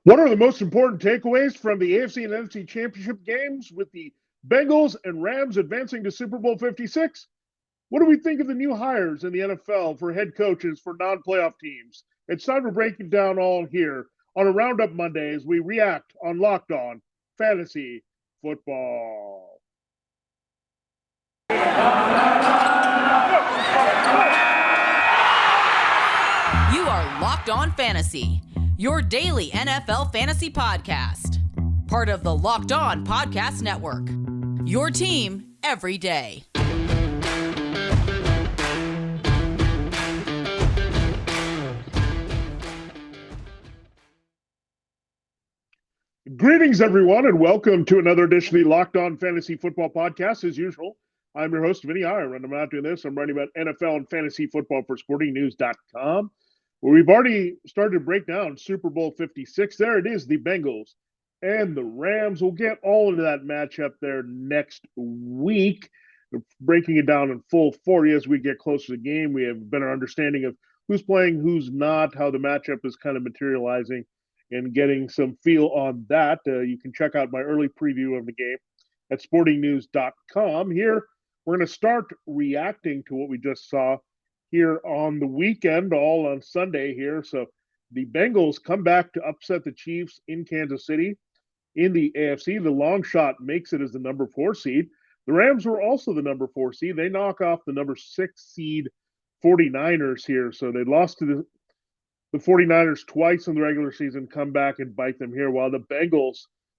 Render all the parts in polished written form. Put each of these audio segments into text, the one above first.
What are the most important takeaways from the AFC and NFC championship games with the Bengals and Rams advancing to Super Bowl 56? What do we think of the new hires in the NFL for head coaches for non-playoff teams? It's time to break it down all here on a Roundup Monday as we react on Locked On Fantasy Football. You are Locked On Fantasy, your daily NFL fantasy podcast. Part of the Locked On Podcast Network, your team every day. Greetings, everyone, and welcome to another edition of the Locked On Fantasy Football Podcast. As usual, I'm your host, Vinnie Iyer, and I'm not doing this. I'm writing about NFL and fantasy football for sportingnews.com, where we've already started to break down Super Bowl 56. There it is, the Bengals and the Rams. We'll get all into that matchup there next week, breaking it down in full for you as we get closer to the game. We have a better understanding of who's playing, who's not, how the matchup is kind of materializing, and getting some feel on that. You can check out my early preview of the game at sportingnews.com. Here, we're going to start reacting to what we just saw here on the weekend, all on Sunday here. So the Bengals come back to upset the Chiefs in Kansas City in the AFC. The long shot makes it as the number 4 seed. The Rams were also the number 4 seed. They knock off the number 6 seed 49ers here. So they lost to the 49ers twice in the regular season, come back and bite them here, while the Bengals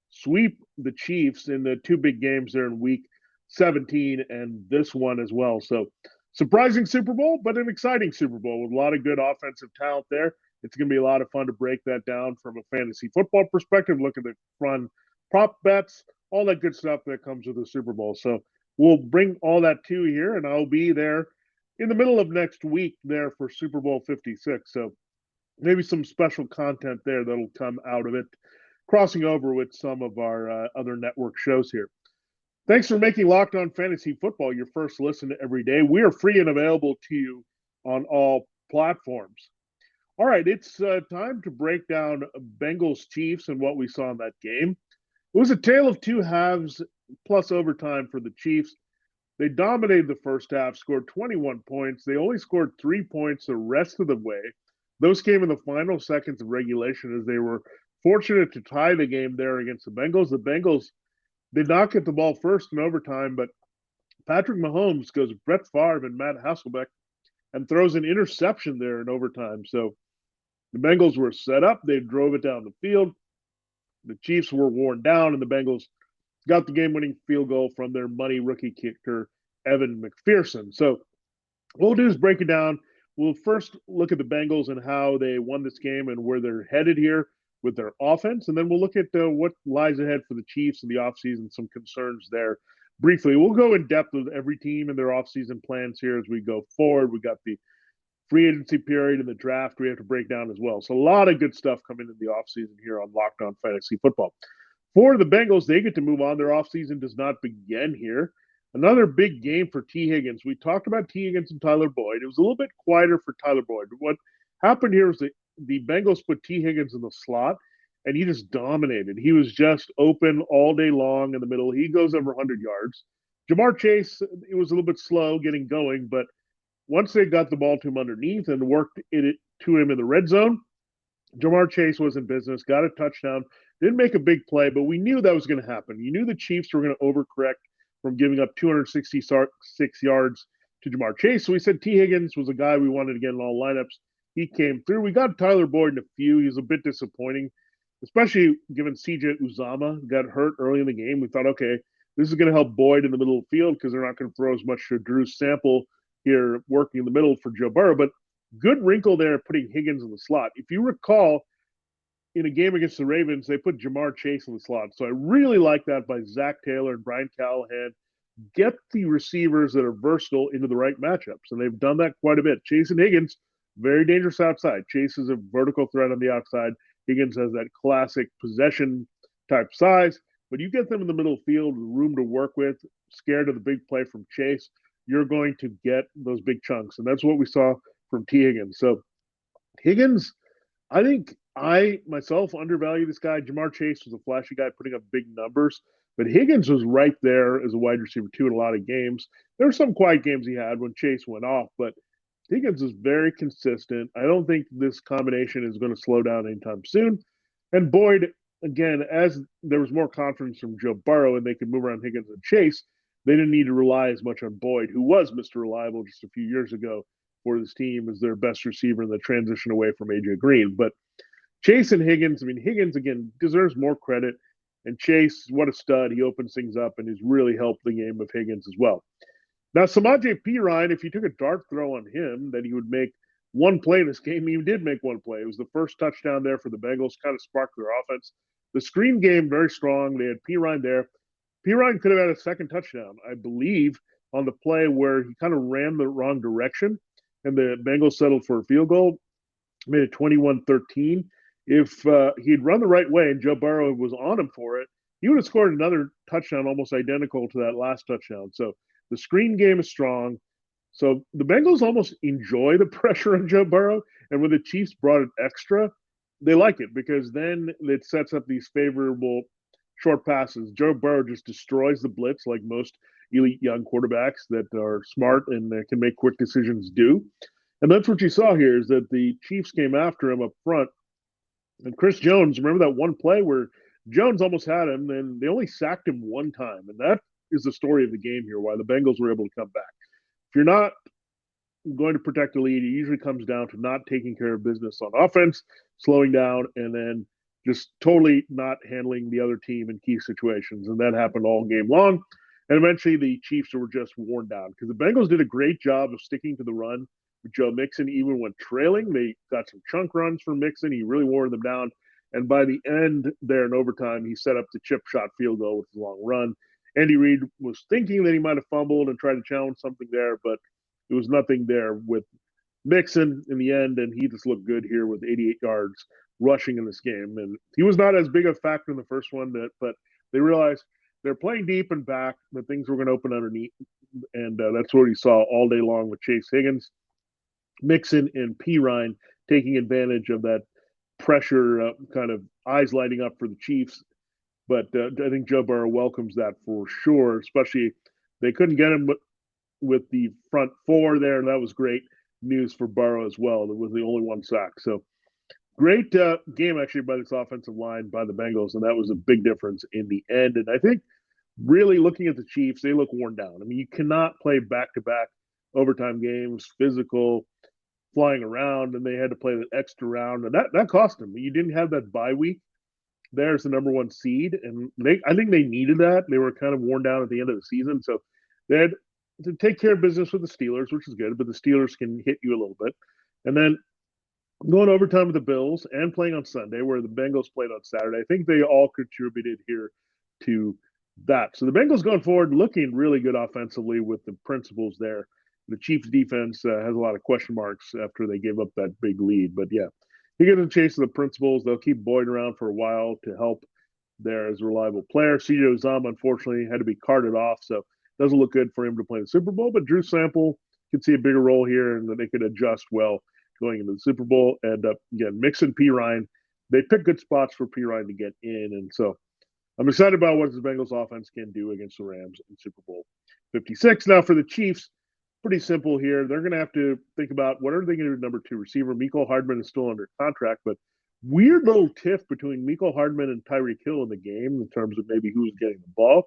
sweep the Chiefs in the two big games there in week 17 and this one as well. So surprising Super Bowl, but an exciting Super Bowl with a lot of good offensive talent there. It's going to be a lot of fun to break that down from a fantasy football perspective, look at the fun prop bets, all that good stuff that comes with the Super Bowl. So we'll bring all that to you here, and I'll be there in the middle of next week there for Super Bowl 56. So maybe some special content there that'll come out of it, crossing over with some of our other network shows here. Thanks for making Locked On Fantasy Football your first listen every day. We are free and available to you on all platforms. All right, it's time to break down Bengals Chiefs and what we saw in that game. It was a tale of two halves plus overtime for the Chiefs. They dominated the first half, scored 21 points. They only scored 3 points the rest of the way. Those came in the final seconds of regulation as they were fortunate to tie the game there against the Bengals. The Bengals did not get the ball first in overtime, but Patrick Mahomes goes Brett Favre and Matt Hasselbeck and throws an interception there in overtime. So the Bengals were set up. They drove it down the field. The Chiefs were worn down, and the Bengals got the game-winning field goal from their money rookie kicker, Evan McPherson. So what we'll do is break it down. We'll first look at the Bengals and how they won this game and where they're headed here with their offense. And then we'll look at what lies ahead for the Chiefs in the offseason, some concerns there. Briefly, we'll go in depth with every team and their offseason plans here as we go forward. We got the free agency period and the draft we have to break down as well. So a lot of good stuff coming in the offseason here on Locked On Fantasy Football. For the Bengals, they get to move on. Their offseason does not begin here. Another big game for T. Higgins. We talked about T. Higgins and Tyler Boyd. It was a little bit quieter for Tyler Boyd. What happened here was the Bengals put T. Higgins in the slot, and he just dominated. He was just open all day long in the middle. He goes over 100 yards. Jamar Chase, it was a little bit slow getting going, but once they got the ball to him underneath and worked it to him in the red zone, Jamar Chase was in business, got a touchdown, didn't make a big play, but we knew that was going to happen. You knew the Chiefs were going to overcorrect from giving up 266 yards to Jamar Chase. So we said T. Higgins was a guy we wanted to get in all lineups. He came through. We got Tyler Boyd in a few. He was a bit disappointing, especially given C.J. Uzomah got hurt early in the game. We thought, okay, this is going to help Boyd in the middle of the field because they're not going to throw as much to Drew Sample here working in the middle for Joe Burrow. But good wrinkle there putting Higgins in the slot. If you recall, in a game against the Ravens, they put Jamar Chase in the slot. So I really like that by Zach Taylor and Brian Callahan. Get the receivers that are versatile into the right matchups. And they've done that quite a bit. Chase and Higgins, very dangerous outside. Chase is a vertical threat on the outside. Higgins has that classic possession type size. But you get them in the middle field, room to work with, scared of the big play from Chase, you're going to get those big chunks. And that's what we saw from T. Higgins. So Higgins, I think I myself undervalue this guy. Jamar Chase was a flashy guy putting up big numbers, but Higgins was right there as a wide receiver too in a lot of games. There were some quiet games he had when Chase went off, but Higgins is very consistent. I don't think this combination is going to slow down anytime soon. And Boyd, again, as there was more confidence from Joe Burrow and they could move around Higgins and Chase, they didn't need to rely as much on Boyd, who was Mr. Reliable just a few years ago for this team as their best receiver in the transition away from AJ Green. But Chase and Higgins, I mean, Higgins, again, deserves more credit. And Chase, what a stud. He opens things up and he's really helped the game of Higgins as well. Now, Samaje Perine, if you took a dart throw on him, then he would make one play in this game. He did make one play. It was the first touchdown there for the Bengals, kind of sparked their offense. The screen game, very strong. They had Perine there. Perine could have had a second touchdown, I believe, on the play where he kind of ran the wrong direction, and the Bengals settled for a field goal, made it 21-13. If he'd run the right way and Joe Burrow was on him for it, he would have scored another touchdown almost identical to that last touchdown. So the screen game is strong. So the Bengals almost enjoy the pressure on Joe Burrow. And when the Chiefs brought it extra, they like it because then it sets up these favorable short passes. Joe Burrow just destroys the blitz like most elite young quarterbacks that are smart and can make quick decisions do. And that's what you saw here is that the Chiefs came after him up front. And Chris Jones, remember that one play where Jones almost had him and they only sacked him one time. And that is the story of the game here, why the Bengals were able to come back. If you're not going to protect the lead, it usually comes down to not taking care of business on offense, slowing down, and then just totally not handling the other team in key situations. And that happened all game long. And eventually the Chiefs were just worn down because the Bengals did a great job of sticking to the run with Joe Mixon. Even when trailing, they got some chunk runs from Mixon. He really wore them down. And by the end there in overtime, he set up the chip shot field goal with a long run. Andy Reid was thinking that he might have fumbled and tried to challenge something there, but there was nothing there with Mixon in the end, and he just looked good here with 88 yards rushing in this game. And he was not as big a factor in the first one, but they realized they're playing deep and back, that things were going to open underneath, and that's what he saw all day long with Chase Higgins, Mixon, and Perine taking advantage of that pressure, kind of eyes lighting up for the Chiefs. But I think Joe Burrow welcomes that for sure, especially they couldn't get him with the front four there, and that was great news for Burrow as well. It was the only one sack. So great game, actually, by this offensive line by the Bengals, and that was a big difference in the end. And I think really looking at the Chiefs, they look worn down. I mean, you cannot play back-to-back overtime games, physical, flying around, and they had to play the extra round, and that cost them. You didn't have that bye week. There's the number one seed, and I think they needed that. They were kind of worn down at the end of the season, so they had to take care of business with the Steelers, which is good, but the Steelers can hit you a little bit. And then going overtime with the Bills and playing on Sunday, where the Bengals played on Saturday, I think they all contributed here to that. So the Bengals going forward looking really good offensively with the principles there. The Chiefs defense has a lot of question marks after they gave up that big lead. But yeah, he gets a chase of the principles. They'll keep Boyd around for a while to help there as a reliable player. CJ Uzomah, unfortunately, had to be carted off, so it doesn't look good for him to play the Super Bowl. But Drew Sample could see a bigger role here, and that they could adjust well going into the Super Bowl. And again, Mixon, Perine, they pick good spots for Perine to get in. And so I'm excited about what the Bengals offense can do against the Rams in Super Bowl 56. Now for the Chiefs, pretty simple here. They're going to have to think about what are they going to do with number two receiver. Mecole Hardman is still under contract, but weird little tiff between Mecole Hardman and Tyreek Hill in the game in terms of maybe who's getting the ball.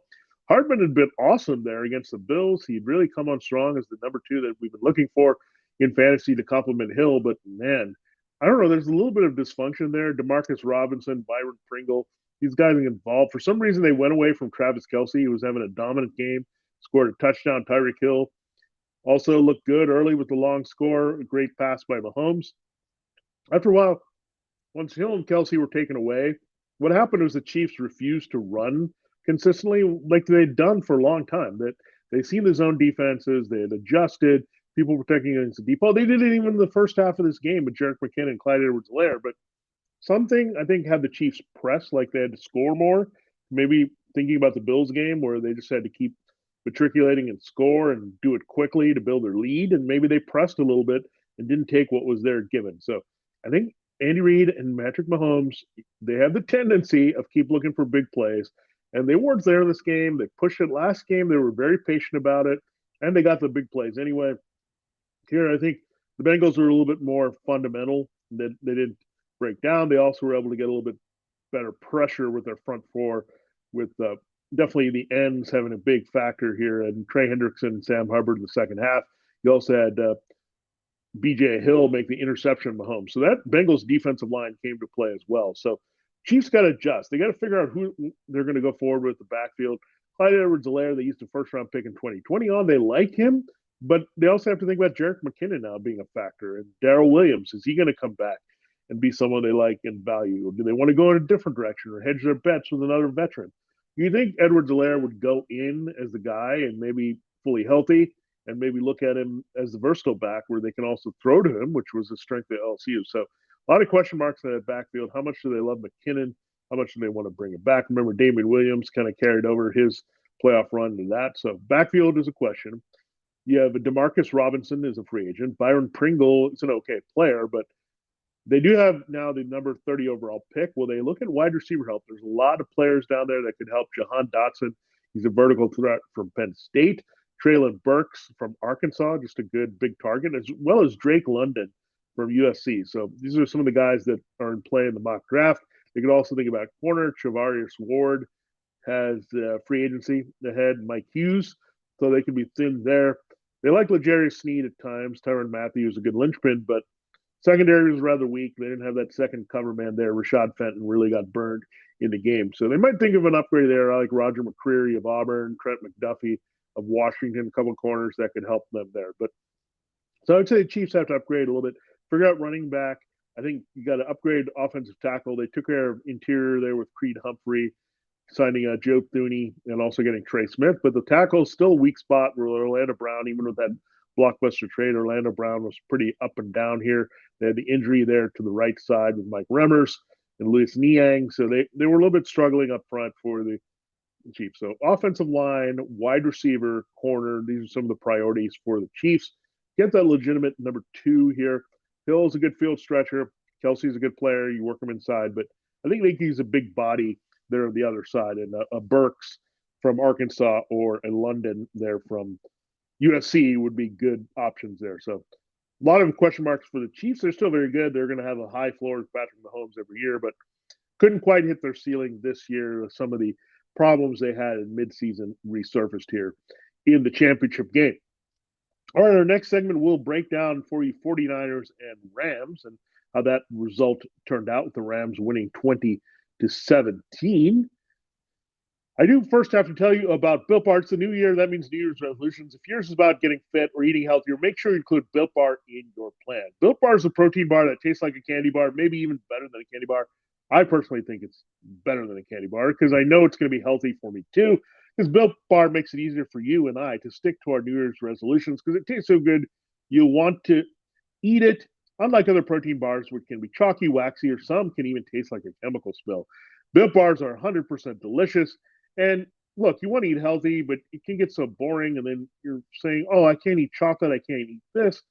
Hardman had been awesome there against the Bills. He'd really come on strong as the number two that we've been looking for in fantasy to complement Hill. But man, I don't know. There's a little bit of dysfunction there. Demarcus Robinson, Byron Pringle, these guys are involved. For some reason, they went away from Travis Kelce, who was having a dominant game, scored a touchdown. Tyreek Hill also looked good early with the long score. A great pass by Mahomes. After a while, once Hill and Kelce were taken away, what happened was the Chiefs refused to run consistently like they'd done for a long time. That they've seen the zone defenses, they had adjusted, people protecting against the deep ball. They did it even in the first half of this game with Jerick McKinnon and Clyde Edwards-Helaire. But something, I think, had the Chiefs pressed like they had to score more. Maybe thinking about the Bills game where they just had to keep matriculating and score and do it quickly to build their lead. And maybe they pressed a little bit and didn't take what was there given. So I think Andy Reid and Patrick Mahomes, they have the tendency of keep looking for big plays. And they weren't there in this game. They pushed it last game. They were very patient about it. And they got the big plays anyway. Here, I think the Bengals were a little bit more fundamental. They didn't break down. They also were able to get a little bit better pressure with their front four, with definitely the ends having a big factor here. And Trey Hendrickson and Sam Hubbard in the second half. You also had B.J. Hill make the interception of Mahomes. So that Bengals defensive line came to play as well. So Chiefs got to adjust. They got to figure out who they're going to go forward with the backfield. Clyde Edwards-Helaire, they used a first-round pick in 2020 on. They like him, but they also have to think about Jerick McKinnon now being a factor. And Darrell Williams, is he going to come back and be someone they like and value? Or do they want to go in a different direction or hedge their bets with another veteran? Do you think Edwards-Helaire would go in as the guy and maybe fully healthy and maybe look at him as the versatile back where they can also throw to him, which was a strength at LSU? So a lot of question marks in that backfield. How much do they love McKinnon? How much do they want to bring it back? Remember, Damian Williams kind of carried over his playoff run to that. So backfield is a question. You have Demarcus Robinson is a free agent. Byron Pringle is an okay player, but they do have now the number 30 overall pick. Will they look at wide receiver help? There's a lot of players down there that could help. Jahan Dotson, he's a vertical threat from Penn State. Traylon Burks from Arkansas, just a good big target, as well as Drake London from USC. So these are some of the guys that are in play in the mock draft. They could also think about corner. Charvarius Ward has free agency ahead. Mike Hughes, so they can be thin there. They like L'Jarius Sneed at times. Tyrann Mathieu is a good linchpin, but secondary was rather weak. They didn't have that second cover man there. Rashad Fenton really got burned in the game. So they might think of an upgrade there. I like Roger McCreary of Auburn, Trent McDuffie of Washington, a couple of corners that could help them there. But so I would say the Chiefs have to upgrade a little bit. Figure out running back. I think you got to upgrade offensive tackle. They took care of interior there with Creed Humphrey, signing Joe Thuney, and also getting Trey Smith. But the tackle is still a weak spot where Orlando Brown, even with that blockbuster trade, Orlando Brown was pretty up and down here. They had the injury there to the right side with Mike Remmers and Louis Niang. So they were a little bit struggling up front for the Chiefs. So offensive line, wide receiver, corner, these are some of the priorities for the Chiefs. Get that legitimate number 2 here. Hill's a good field stretcher. Kelsey's a good player. You work him inside, but I think they can use a big body there on the other side. And a Burks from Arkansas or a London there from USC would be good options there. So a lot of question marks for the Chiefs. They're still very good. They're going to have a high floor with Patrick Mahomes every year, but couldn't quite hit their ceiling this year. Some of the problems they had in midseason resurfaced here in the championship game. All right, our next segment will break down for you 49ers and Rams and how that result turned out with the Rams winning 20-17. I do first have to tell you about Built Bar. It's the new year. That means New Year's resolutions. If yours is about getting fit or eating healthier, make sure you include Built Bar in your plan. Built Bar is a protein bar that tastes like a candy bar, maybe even better than a candy bar. I personally think it's better than a candy bar because I know it's going to be healthy for me too. Because Built Bar makes it easier for you and I to stick to our New Year's resolutions because it tastes so good. You'll want to eat it. Unlike other protein bars, which can be chalky, waxy, or some can even taste like a chemical spill. Built Bars are 100% delicious. And look, you want to eat healthy, but it can get so boring. And then you're saying, oh, I can't eat chocolate. I can't eat this.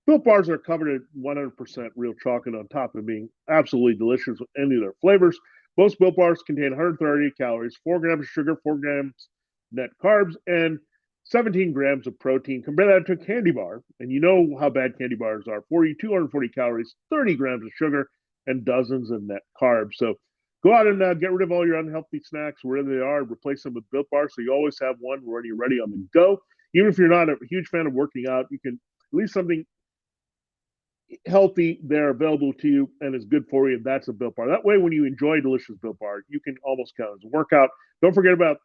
Built Bars are covered in 100% real chocolate on top of being absolutely delicious with any of their flavors. Most Built Bars contain 130 calories, 4 grams of sugar, 4 grams net carbs, and 17 grams of protein. Compare that to a candy bar, and you know how bad candy bars are. 240 calories, 30 grams of sugar, and dozens of net carbs. So go out and get rid of all your unhealthy snacks wherever they are. Replace them with Built Bars so you always have one ready on the go. Even if you're not a huge fan of working out, you can at least something healthy there available to you and is good for you. And that's a Built Bar. That way, when you enjoy a delicious Built Bar, you can almost count as a workout. Don't forget about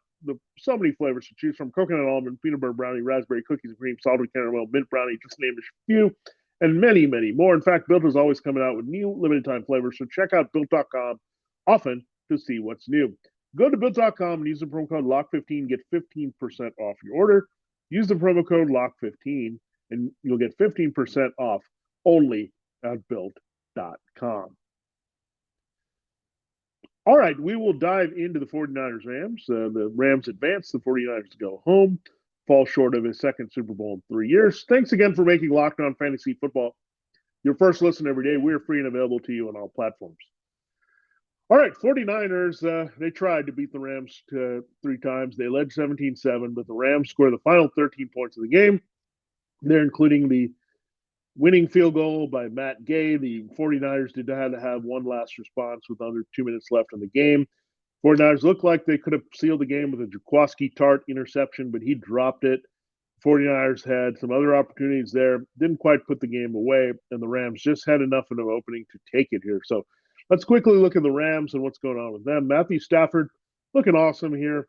so many flavors to choose from: coconut almond, peanut butter brownie, raspberry cookies and cream, salted caramel, mint brownie, just to name a few, and many, many more. In fact, Built is always coming out with new limited time flavors. So check out Built.com often to see what's new. Go to Built.com and use the promo code LOCK15, get 15% off your order. Use the promo code LOCK15 and you'll get 15% off only at Built.com. All right, we will dive into the 49ers Rams. The Rams advance, the 49ers go home, fall short of his second Super Bowl in 3 years. Thanks again for making Locked On Fantasy Football Your first listen every day. We're free and available to you on all platforms. All right, 49ers, they tried to beat the Rams 3 times. They led 17-7, but the Rams scored the final 13 points of the game. They're including the winning field goal by Matt Gay. The 49ers did have one last response with under 2 minutes left in the game. 49ers looked like they could have sealed the game with a Jaquiski Tart interception, but he dropped it. 49ers had some other opportunities there, didn't quite put the game away, and the Rams just had enough of an opening to take it here. So let's quickly look at the Rams and what's going on with them. Matthew Stafford looking awesome here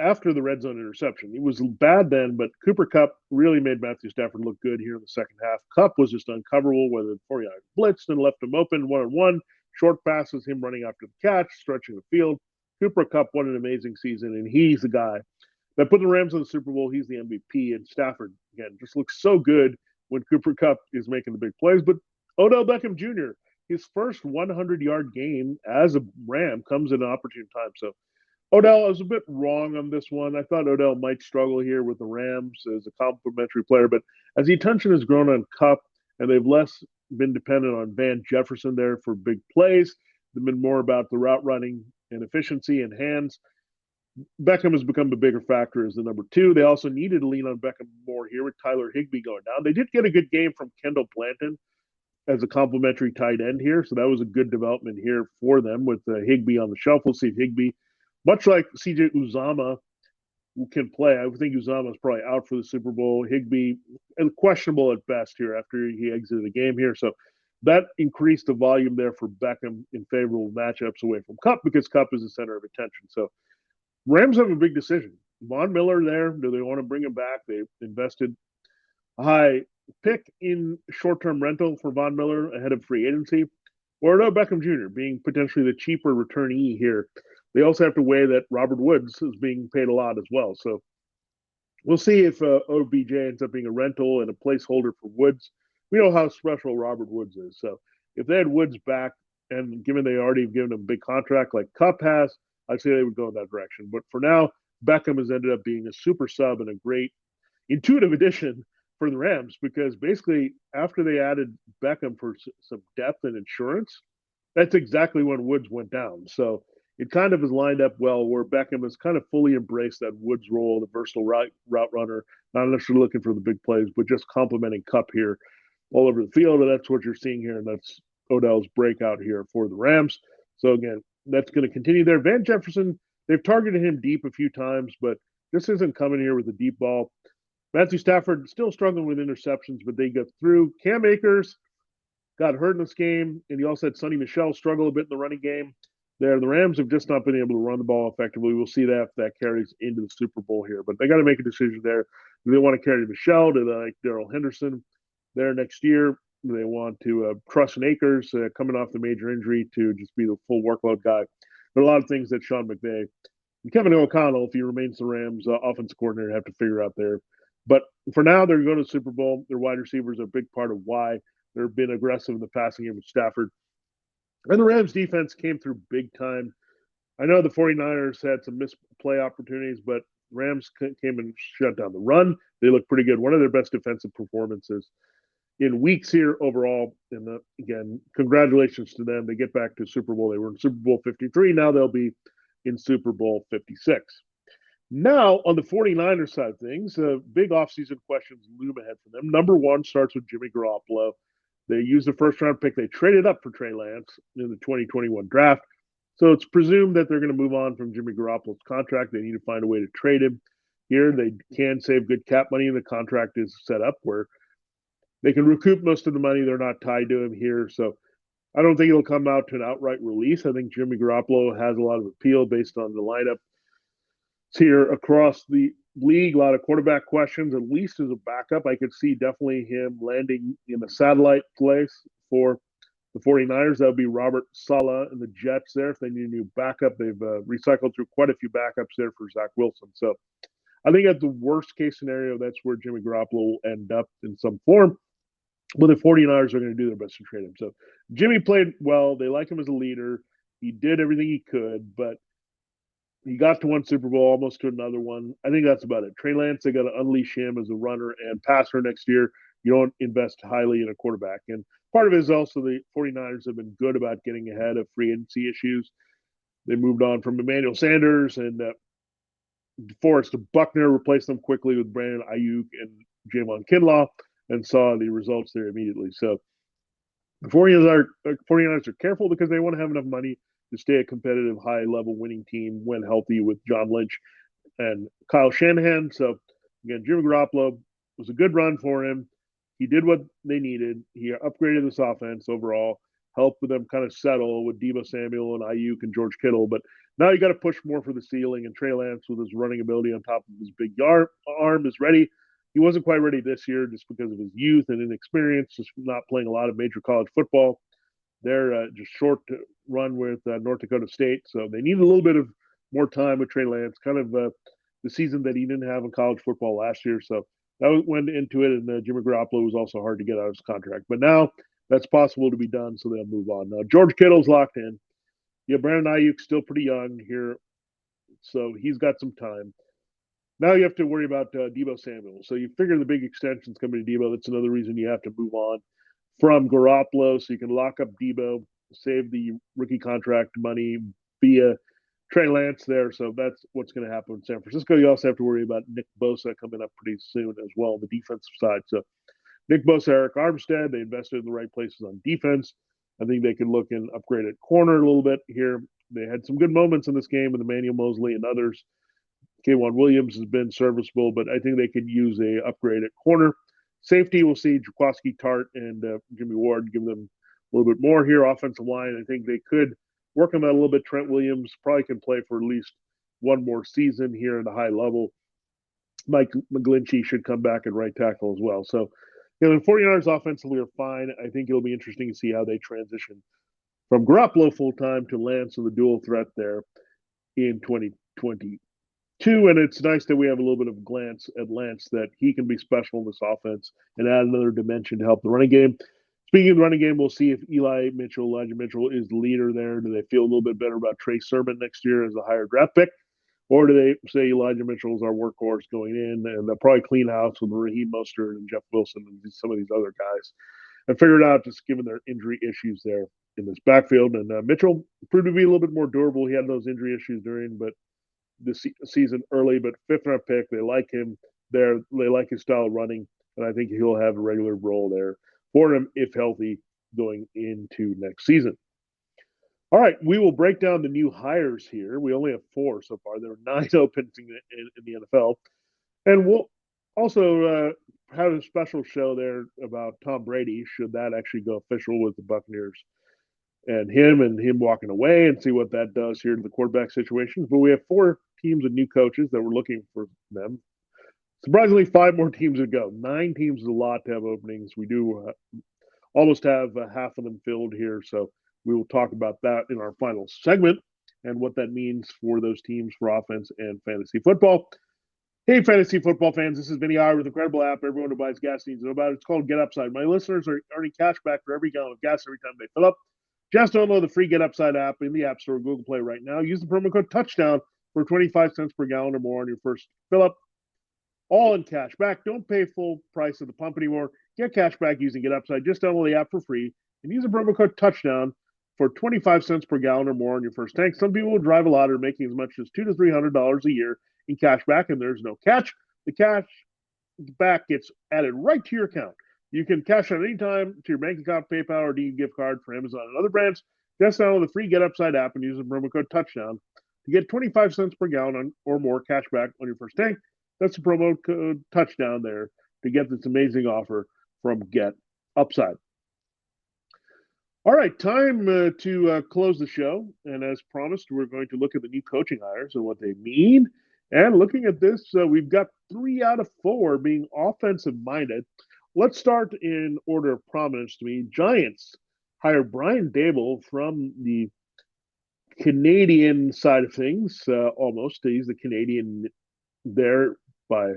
after the red zone interception. He was bad then, but Cooper Kupp really made Matthew Stafford look good here in the second half. Kupp was just uncoverable, whether the 49ers blitzed and left him open one-on-one. Short passes, him running after the catch, stretching the field. Cooper Kupp, what an amazing season, and he's the guy that put the Rams in the Super Bowl. He's the MVP, and Stafford, again, just looks so good when Cooper Kupp is making the big plays. But Odell Beckham Jr., his first 100-yard game as a Ram comes at an opportune time. So Odell, I was a bit wrong on this one. I thought Odell might struggle here with the Rams as a complimentary player, but as the attention has grown on Kupp and they've less been dependent on Van Jefferson there for big plays, they've been more about the route running and efficiency and hands. Beckham has become a bigger factor as the number 2. They also needed to lean on Beckham more here with Tyler Higbee going down. They did get a good game from Kendall Blanton as a complimentary tight end here, so that was a good development here for them with Higbee on the shelf. We'll see if Higbee, much like CJ Uzomah, can play. I think Uzomah is probably out for the Super Bowl. Higbee, questionable at best here after he exited the game here. So that increased the volume there for Beckham in favorable matchups away from Kupp because Kupp is the center of attention. So Rams have a big decision. Von Miller there. Do they want to bring him back? They've invested a high pick in short-term rental for Von Miller ahead of free agency. Or no, Beckham Jr. being potentially the cheaper returnee here. They also have to weigh that Robert Woods is being paid a lot as well. So we'll see if OBJ ends up being a rental and a placeholder for Woods. We know how special Robert Woods is. So if they had Woods back, and given they already have given him a big contract like Kupp has, I'd say they would go in that direction. But for now, Beckham has ended up being a super sub and a great intuitive addition for the Rams because basically after they added Beckham for some depth and insurance, that's exactly when Woods went down. So it kind of is lined up well where Beckham has kind of fully embraced that Woods role, the versatile route runner, not necessarily looking for the big plays, but just complimenting Kupp here all over the field. And that's what you're seeing here. And that's Odell's breakout here for the Rams. So again, that's going to continue there. Van Jefferson, they've targeted him deep a few times, but this isn't coming here with a deep ball. Matthew Stafford still struggling with interceptions, but they get through. Cam Akers got hurt in this game, and you also had Sonny Michel struggle a bit in the running game. There, the Rams have just not been able to run the ball effectively. We'll see that if that carries into the Super Bowl here, but they got to make a decision there. Do they want to carry Michel? Do they like Darrell Henderson there next year? Do they want to trust Akers coming off the major injury to just be the full workload guy? There are a lot of things that Sean McVay and Kevin O'Connell, if he remains the Rams offensive coordinator, have to figure out there. But for now, they're going to the Super Bowl. Their wide receivers are a big part of why they've been aggressive in the passing game with Stafford. And the Rams defense came through big time. I know the 49ers had some misplay opportunities, but Rams came and shut down the run. They look pretty good. One of their best defensive performances in weeks here overall. And again, congratulations to them. They get back to Super Bowl. They were in Super Bowl 53. Now they'll be in Super Bowl 56. Now, on the 49ers side of things, big offseason questions loom ahead for them. Number 1 starts with Jimmy Garoppolo. They used the first-round pick. They traded up for Trey Lance in the 2021 draft. So it's presumed that they're going to move on from Jimmy Garoppolo's contract. They need to find a way to trade him. Here, they can save good cap money, and the contract is set up where they can recoup most of the money. They're not tied to him here. So I don't think it'll come out to an outright release. I think Jimmy Garoppolo has a lot of appeal based on the lineup here across the league. A lot of quarterback questions, at least as a backup. I could see definitely him landing in a satellite place for the 49ers. That would be Robert Saleh and the Jets there if they need a new backup. They've recycled through quite a few backups there for Zach Wilson. So I think at the worst case scenario, that's where Jimmy Garoppolo will end up in some form. But the 49ers are going to do their best to trade him. So Jimmy played well. They like him as a leader. He did everything he could, but he got to one Super Bowl, almost to another one. I think that's about it. Trey Lance, they got to unleash him as a runner and passer next year. you don't invest highly in a quarterback. And part of it is also the 49ers have been good about getting ahead of free agency issues. They moved on from Emmanuel Sanders and Forrest Buckner, replaced them quickly with Brandon Ayuk and Javon Kinlaw, and saw the results there immediately. So the 49ers are careful because they want to have enough money to stay a competitive, high-level winning team when healthy with John Lynch and Kyle Shanahan. So, again, Jimmy Garoppolo was a good run for him. He did what they needed. He upgraded this offense overall, helped with them kind of settle with Deebo Samuel and Ayuk and George Kittle. But now you got to push more for the ceiling, and Trey Lance with his running ability on top of his big arm is ready. He wasn't quite ready this year just because of his youth and inexperience, just not playing a lot of major college football. They're just short to run with North Dakota State, so they need a little bit of more time with Trey Lance, kind of the season that he didn't have in college football last year. So that went into it, and Jimmy Garoppolo was also hard to get out of his contract. But now that's possible to be done, so they'll move on. Now, George Kittle's locked in. Yeah, Brandon Ayuk's still pretty young here, so he's got some time. Now you have to worry about Deebo Samuel. So you figure the big extension's coming to Deebo. That's another reason you have to move on from Garoppolo so you can lock up Deebo, save the rookie contract money via Trey Lance there. So that's what's going to happen in San Francisco. You also have to worry about Nick Bosa coming up pretty soon as well on the defensive side. So Nick Bosa, Eric Armstead, they invested in the right places on defense. I think they can look and upgrade at corner a little bit here. They had some good moments in this game with Emmanuel Mosley and others. K'Wan Williams has been serviceable, but I think they could use a upgrade at corner. Safety, we'll see Jaquiski Tart and Jimmy Ward give them a little bit more here. Offensive line, I think they could work on that a little bit. Trent Williams probably can play for at least one more season here at a high level. Mike McGlinchey should come back at right tackle as well. So, the 49ers offensively are fine. I think it'll be interesting to see how they transition from Garoppolo full-time to Lance and the dual threat there in 2022. And it's nice that we have a little bit of glance at Lance that he can be special in this offense and add another dimension to help the running game. Speaking of the running game, we'll see if Elijah Mitchell is the leader there. Do they feel a little bit better about Trey Sermon next year as a higher draft pick? Or do they say Elijah Mitchell is our workhorse going in, and they'll probably clean house with Raheem Mostert and Jeff Wilson and some of these other guys and figure it out just given their injury issues there in this backfield. And Mitchell proved to be a little bit more durable. He had those injury issues during, but this season early, but fifth round pick. They like him there. They like his style of running, and I think he'll have a regular role there for him if healthy going into next season. All right, we will break down the new hires here. We only have 4 so far. There are 9 openings in the NFL, and we'll also have a special show there about Tom Brady, should that actually go official with the Buccaneers and him walking away, and see what that does here to the quarterback situations. But we have 4 teams and new coaches that we're looking for them. Surprisingly, 5 more teams to go. 9 teams is a lot to have openings. We do almost have half of them filled here, so we will talk about that in our final segment and what that means for those teams for offense and fantasy football. Hey, fantasy football fans, this is Vinnie Iyer with an incredible app everyone who buys gas needs to know about. It's called GetUpside. My listeners are earning cash back for every gallon of gas every time they fill up. Just download the free GetUpside app in the App Store or Google Play right now. Use the promo code TOUCHDOWN for 25 cents per gallon or more on your first fill up. All in cash back. Don't pay full price at the pump anymore. Get cash back using GetUpside. Just download the app for free and use the promo code TOUCHDOWN for 25 cents per gallon or more on your first tank. Some people will drive a lot or making as much as $200 to $300 a year in cash back, and there's no catch. The cash back gets added right to your account. You can cash out anytime to your bank account, PayPal, or gift card for Amazon and other brands. Just download the free GetUpside app and use the promo code TOUCHDOWN to get 25 cents per gallon or more cash back on your first tank. That's the promo code TOUCHDOWN there to get this amazing offer from GetUpside. All right, time to close the show. And as promised, we're going to look at the new coaching hires and what they mean. And looking at this, we've got 3 out of 4 being offensive-minded. Let's start in order of prominence to me. Giants hired Brian Daboll from the Canadian side of things, almost. He's the Canadian there by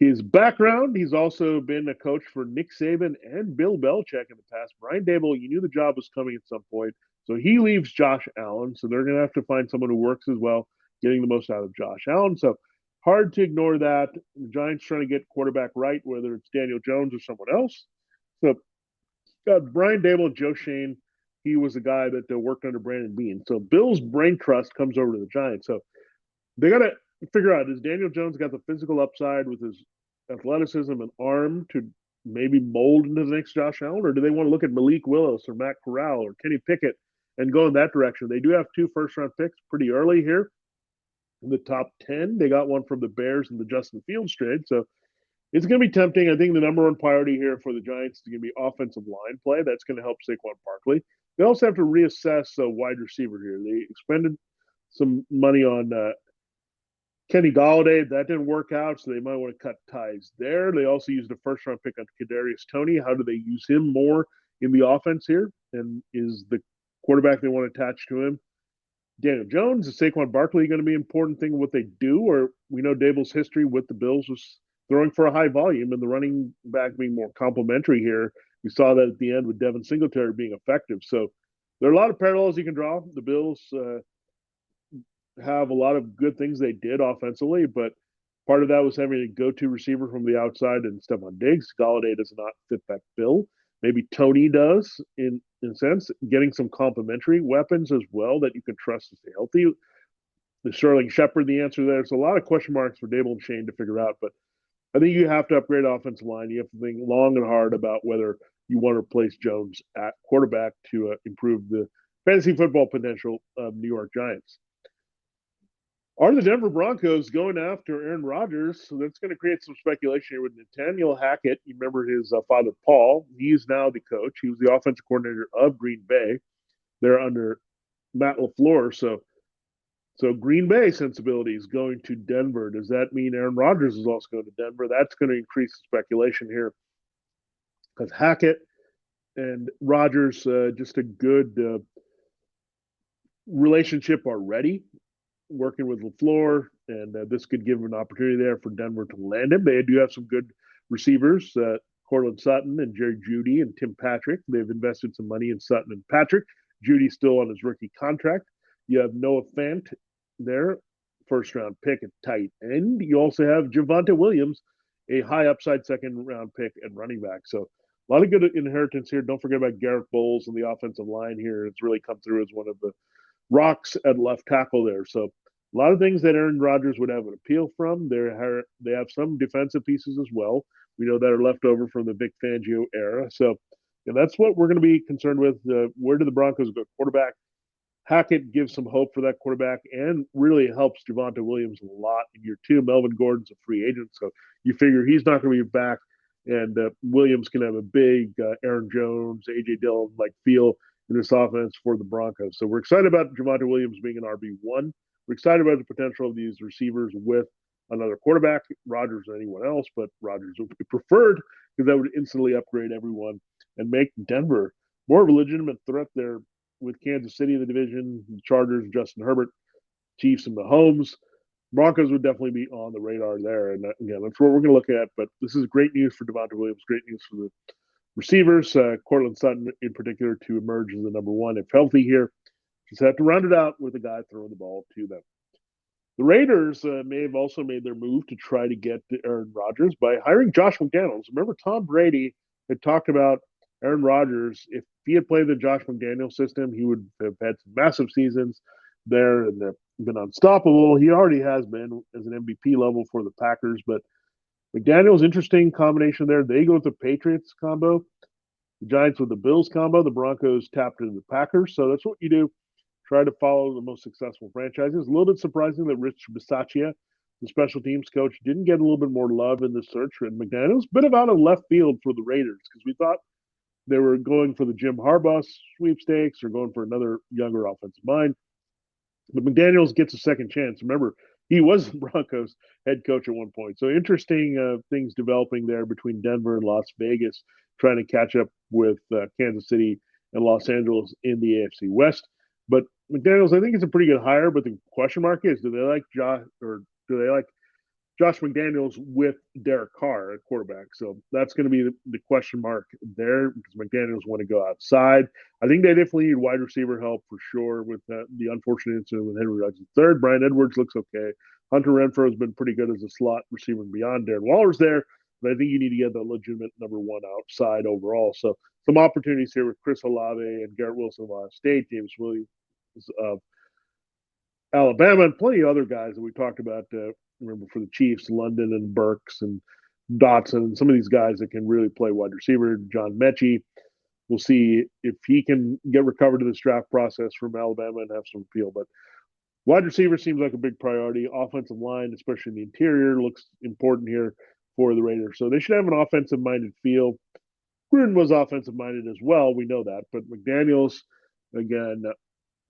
his background. He's also been a coach for Nick Saban and Bill Belichick in the past. Brian Daboll, you knew the job was coming at some point. So he leaves Josh Allen. So they're going to have to find someone who works as well, getting the most out of Josh Allen. So hard to ignore that. The Giants trying to get quarterback right, whether it's Daniel Jones or someone else. So Brian Dable and Joe Shane, he was the guy that worked under Brandon Beane. So Bill's brain trust comes over to the Giants. So they got to figure out, is Daniel Jones got the physical upside with his athleticism and arm to maybe mold into the next Josh Allen, or do they want to look at Malik Willis or Matt Corral or Kenny Pickett and go in that direction? They do have 2 first-round picks pretty early here in the top 10. They got one from the Bears in the Justin Fields trade. So it's going to be tempting. I think the number one priority here for the Giants is going to be offensive line play. That's going to help Saquon Barkley. They also have to reassess a wide receiver here. They expended some money on Kenny Golladay. That didn't work out, so they might want to cut ties there. They also used a first-round pick on Kadarius Toney. How do they use him more in the offense here? And is the quarterback they want to attach to him Daniel Jones? Is Saquon Barkley going to be an important thing in what they do? Or we know Dable's history with the Bills was throwing for a high volume and the running back being more complimentary here. We saw that at the end with Devin Singletary being effective. So there are a lot of parallels you can draw. The Bills have a lot of good things they did offensively, but part of that was having a go-to receiver from the outside and Stephon Diggs. Golladay does not fit that bill. Maybe Toney does in a sense, getting some complementary weapons as well that you can trust to stay healthy. The Sterling Shepard, the answer there. There's a lot of question marks for Dable and Shane to figure out, but I think you have to upgrade offensive line. You have to think long and hard about whether you want to replace Jones at quarterback to improve the fantasy football potential of New York Giants. Are the Denver Broncos going after Aaron Rodgers? So that's going to create some speculation here with Nathaniel Hackett. You remember his father, Paul. He's now the coach. He was the offensive coordinator of Green Bay. They're under Matt LaFleur. So Green Bay sensibility is going to Denver. Does that mean Aaron Rodgers is also going to Denver? That's going to increase the speculation here because Hackett and Rodgers, just a good relationship already, working with LaFleur, and this could give an opportunity there for Denver to land him. They do have some good receivers, Cortland Sutton and Jerry Jeudy and Tim Patrick. They've invested some money in Sutton and Patrick. Judy's still on his rookie contract. You have Noah Fant there, first-round pick at tight end. You also have Javonte Williams, a high upside second-round pick at running back. So a lot of good inheritance here. Don't forget about Garrett Bowles on the offensive line here. It's really come through as one of the rocks at left tackle there. So a lot of things that Aaron Rodgers would have an appeal from. They have some defensive pieces as well. We know that are left over from the Vic Fangio era. So and that's what we're going to be concerned with. Where do the Broncos go? Quarterback. Hackett gives some hope for that quarterback and really helps Javonte Williams a lot in year 2. Melvin Gordon's a free agent, so you figure he's not going to be back, and Williams can have a big Aaron Jones, A.J. Dillon-like feel in this offense for the Broncos. So we're excited about Javonte Williams being an RB1. We're excited about the potential of these receivers with another quarterback, Rodgers or anyone else, but Rodgers would be preferred because that would instantly upgrade everyone and make Denver more of a legitimate threat there with Kansas City in the division, the Chargers, Justin Herbert, Chiefs, and Mahomes. Broncos would definitely be on the radar there. And again, that's what we're going to look at. But this is great news for Javonte Williams, great news for the receivers, Cortland Sutton in particular, to emerge as the number one if healthy here. Just have to round it out with a guy throwing the ball to them. The Raiders may have also made their move to try to get to Aaron Rodgers by hiring Josh McDaniels. Remember, Tom Brady had talked about Aaron Rodgers. If he had played the Josh McDaniels system, he would have had some massive seasons there and been unstoppable. He already has been as an MVP level for the Packers, but McDaniels, interesting combination there. They go with the Patriots combo, the Giants with the Bills combo, the Broncos tapped into the Packers. So that's what you do. Try to follow the most successful franchises. A little bit surprising that Rich Bisaccia, the special teams coach, didn't get a little bit more love in the search. And McDaniels, bit of out of left field for the Raiders because we thought they were going for the Jim Harbaugh sweepstakes or going for another younger offensive mind. But McDaniels gets a second chance. Remember, he was the Broncos head coach at one point. So interesting things developing there between Denver and Las Vegas, trying to catch up with Kansas City and Los Angeles in the AFC West. But McDaniels, I think it's a pretty good hire. But the question mark is, do they like Josh or do they like Josh McDaniels with Derek Carr at quarterback. So that's going to be the question mark there because McDaniels want to go outside. I think they definitely need wide receiver help for sure with the unfortunate incident with Henry Ruggs III. Brian Edwards looks okay. Hunter Renfrow has been pretty good as a slot receiver beyond. Darren Waller's there, but I think you need to get the legitimate number one outside overall. So some opportunities here with Chris Olave and Garrett Wilson of Ohio State, James Williams of Alabama, and plenty of other guys that we talked about. Remember for the Chiefs, London and Burks and Dotson, and some of these guys that can really play wide receiver. John Mechie, we'll see if he can get recovered to this draft process from Alabama and have some appeal. But wide receiver seems like a big priority. Offensive line, especially in the interior, looks important here for the Raiders. So they should have an offensive-minded feel. Gruden was offensive-minded as well. We know that. But McDaniels, again,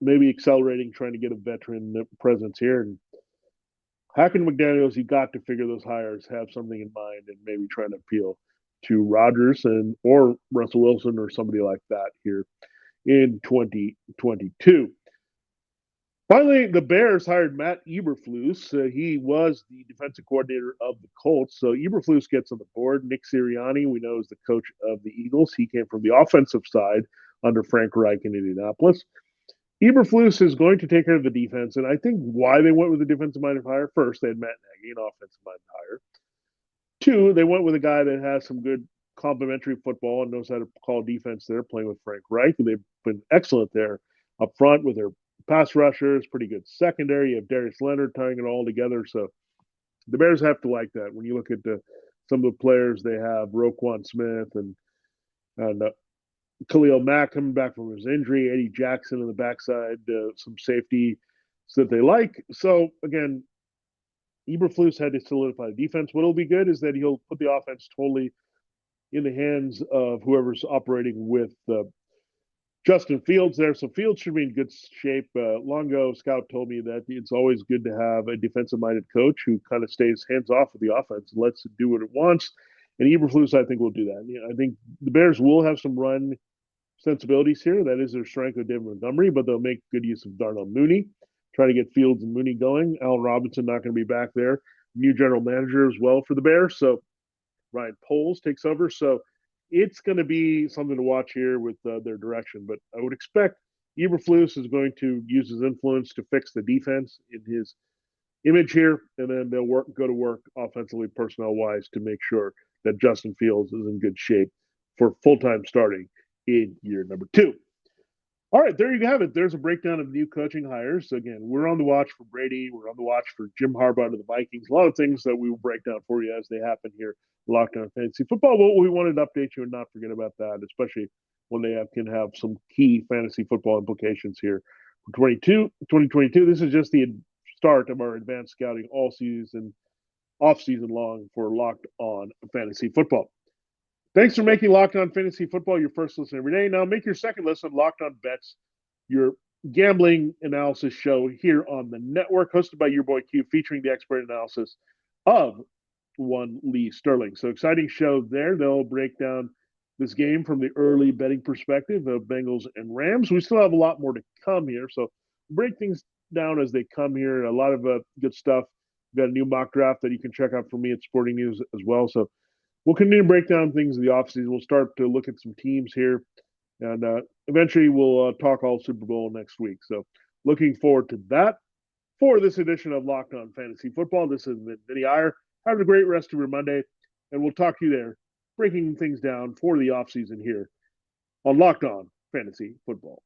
maybe accelerating, trying to get a veteran presence here. And Hacken McDaniels, you got to figure those hires have something in mind and maybe trying to appeal to Rodgers or Russell Wilson or somebody like that here in 2022. Finally, the Bears hired Matt Eberflus. He was the defensive coordinator of the Colts. So Eberflus gets on the board. Nick Sirianni, we know, is the coach of the Eagles. He came from the offensive side under Frank Reich in Indianapolis. Eberflus is going to take care of the defense, and I think why they went with a defensive-minded hire, first, they had Matt Nagy, an offensive-minded hire. Two, they went with a guy that has some good complementary football and knows how to call defense there, playing with Frank Reich. They've been excellent there up front with their pass rushers, pretty good secondary. You have Darius Leonard tying it all together, so the Bears have to like that. When you look at some of the players they have, Roquan Smith and Khalil Mack coming back from his injury, Eddie Jackson in the backside, some safety that they like. So, again, Eberflus had to solidify the defense. What'll be good is that he'll put the offense totally in the hands of whoever's operating with Justin Fields there. So Fields should be in good shape. Longo Scout told me that it's always good to have a defensive-minded coach who kind of stays hands-off with the offense and lets it do what it wants. And Eberflus, I think, will do that. I think the Bears will have some run sensibilities here. That is their strength with David Montgomery, but they'll make good use of Darnell Mooney, try to get Fields and Mooney going. Allen Robinson not going to be back there. New general manager as well for the Bears. So Ryan Poles takes over. So it's going to be something to watch here with their direction. But I would expect Eberflus is going to use his influence to fix the defense in his image here, and then they'll go to work offensively, personnel-wise, to make sure that Justin Fields is in good shape for full-time starting in year number 2. All right, there you have it. There's a breakdown of new coaching hires. Again, we're on the watch for Brady. We're on the watch for Jim Harbaugh to the Vikings. A lot of things that we will break down for you as they happen here. Locked On Fantasy Football. Well, we wanted to update you and not forget about that, especially when they can have some key fantasy football implications here for 2022. This is just the start of our advanced scouting all season, off season long for Locked On Fantasy Football. Thanks for making Locked On Fantasy Football your first listen every day. Now make your second listen Locked On Bets, your gambling analysis show here on the network, hosted by your boy Q, featuring the expert analysis of one Lee Sterling. So exciting show there. They'll break down this game from the early betting perspective of Bengals and Rams. We still have a lot more to come here, so break things down as they come here. A lot of good stuff. We've got a new mock draft that you can check out from me at Sporting News as well. So we'll continue to break down things in the offseason. We'll start to look at some teams here, and eventually we'll talk all Super Bowl next week. So looking forward to that. For this edition of Locked On Fantasy Football, this is Vinnie Iyer. Have a great rest of your Monday, and we'll talk to you there, breaking things down for the offseason here on Locked On Fantasy Football.